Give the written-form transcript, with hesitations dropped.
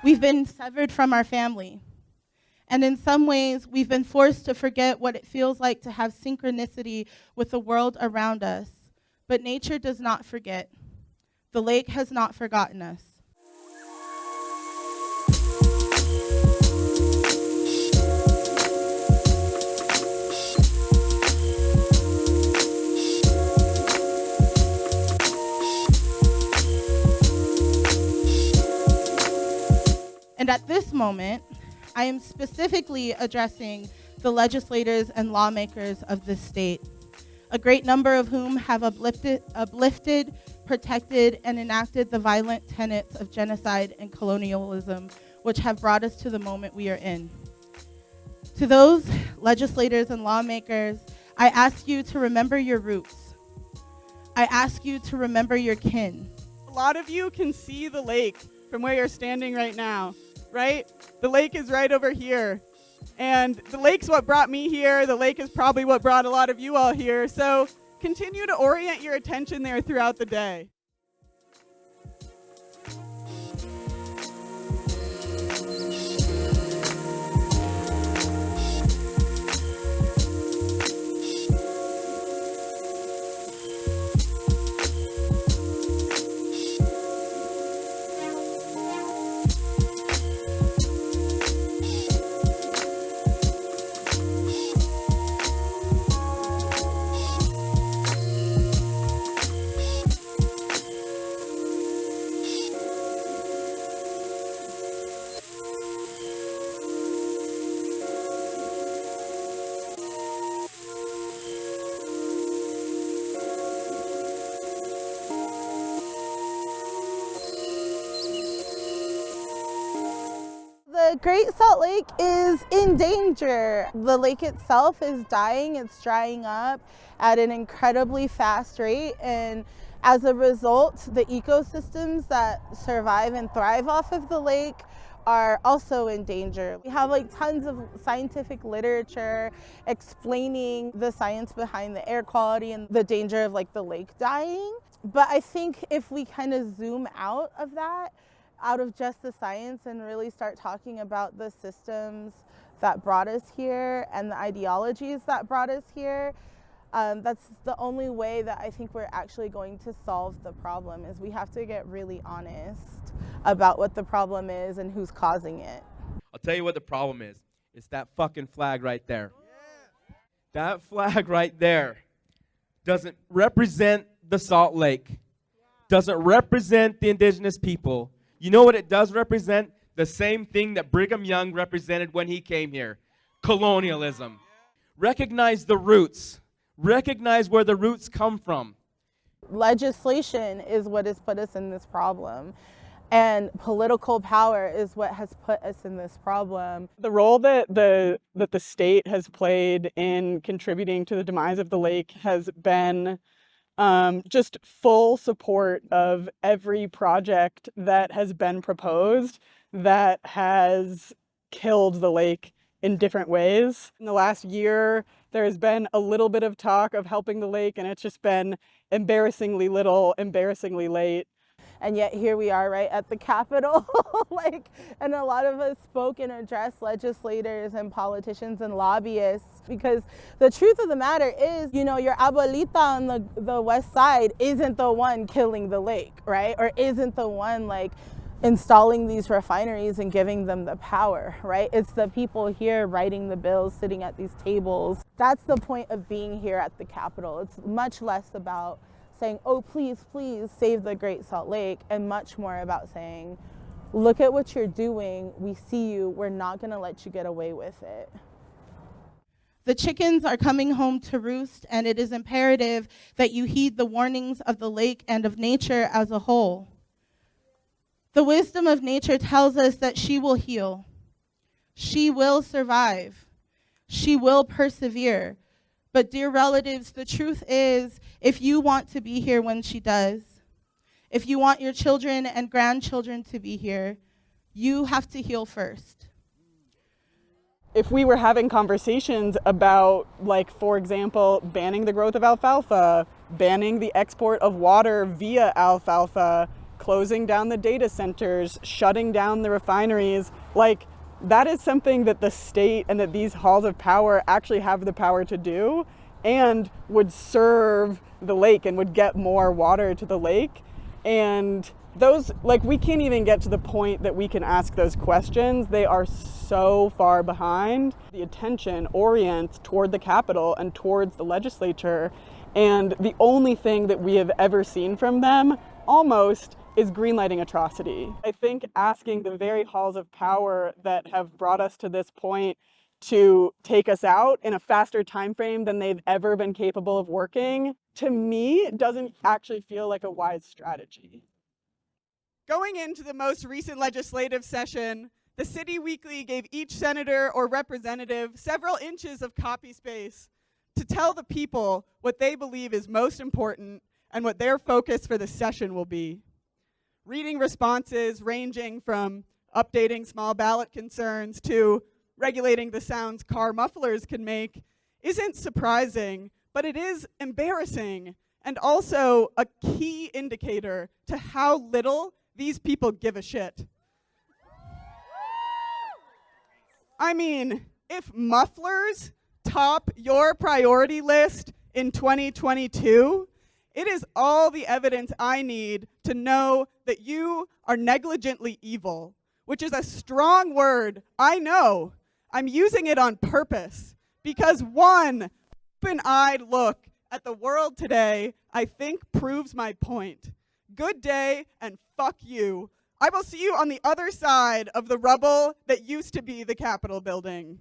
We've been severed from our family. And in some ways, we've been forced to forget what it feels like to have synchronicity with the world around us. But nature does not forget. The lake has not forgotten us. And at this moment, I am specifically addressing the legislators and lawmakers of this state, a great number of whom have uplifted, protected, and enacted the violent tenets of genocide and colonialism, which have brought us to the moment we are in. To those legislators and lawmakers, I ask you to remember your roots. I ask you to remember your kin. A lot of you can see the lake from where you're standing right now, right? The lake is right over here. And the lake's what brought me here. The lake is probably what brought a lot of you all here. So continue to orient your attention there throughout the day. The Great Salt Lake is in danger. The lake itself is dying, it's drying up at an incredibly fast rate, and as a result, the ecosystems that survive and thrive off of the lake are also in danger. We have tons of scientific literature explaining the science behind the air quality and the danger of the lake dying. But I think if we kind of zoom out of that, out of just the science, and really start talking about the systems that brought us here and the ideologies that brought us here, that's the only way that I think we're actually going to solve the problem, is we have to get really honest about what the problem is and who's causing it. I'll tell you what the problem is. It's that fucking flag right there. Yeah. That flag right there doesn't represent the Salt Lake, doesn't represent the indigenous people. You know what it does represent? The same thing that Brigham Young represented when he came here. Colonialism. Recognize the roots. Recognize where the roots come from. Legislation is what has put us in this problem. And political power is what has put us in this problem. The role that the state has played in contributing to the demise of the lake has been just full support of every project that has been proposed that has killed the lake in different ways. In the last year, there has been a little bit of talk of helping the lake, and it's just been embarrassingly little, embarrassingly late. And yet here we are right at the Capitol, and a lot of us spoke and addressed legislators and politicians and lobbyists, because the truth of the matter is, your abuelita on the west side isn't the one killing the lake, right? Or isn't the one installing these refineries and giving them the power, right? It's the people here writing the bills, sitting at these tables. That's the point of being here at the Capitol. It's much less about saying, oh, please, please save the Great Salt Lake, and much more about saying, look at what you're doing. We see you. We're not going to let you get away with it. The chickens are coming home to roost, and it is imperative that you heed the warnings of the lake and of nature as a whole. The wisdom of nature tells us that she will heal. She will survive. She will persevere. But dear relatives, the truth is, if you want to be here when she does, if you want your children and grandchildren to be here, you have to heal first. If we were having conversations about, for example, banning the growth of alfalfa, banning the export of water via alfalfa, closing down the data centers, shutting down the refineries. Like, that is something that the state and that these halls of power actually have the power to do, and would serve the lake and would get more water to the lake. And those, like, we can't even get to the point that we can ask those questions. They are so far behind. The attention orients toward the Capitol and towards the legislature, and the only thing that we have ever seen from them, almost, is greenlighting atrocity. I think asking the very halls of power that have brought us to this point to take us out in a faster time frame than they've ever been capable of working, to me, doesn't actually feel like a wise strategy. Going into the most recent legislative session, the City Weekly gave each senator or representative several inches of copy space to tell the people what they believe is most important and what their focus for the session will be. Reading responses ranging from updating small ballot concerns to regulating the sounds car mufflers can make isn't surprising, but it is embarrassing and also a key indicator to how little these people give a shit. I mean, if mufflers top your priority list in 2022, it is all the evidence I need to know that you are negligently evil, which is a strong word, I know. I'm using it on purpose because one open-eyed look at the world today, I think, proves my point. Good day and fuck you. I will see you on the other side of the rubble that used to be the Capitol building.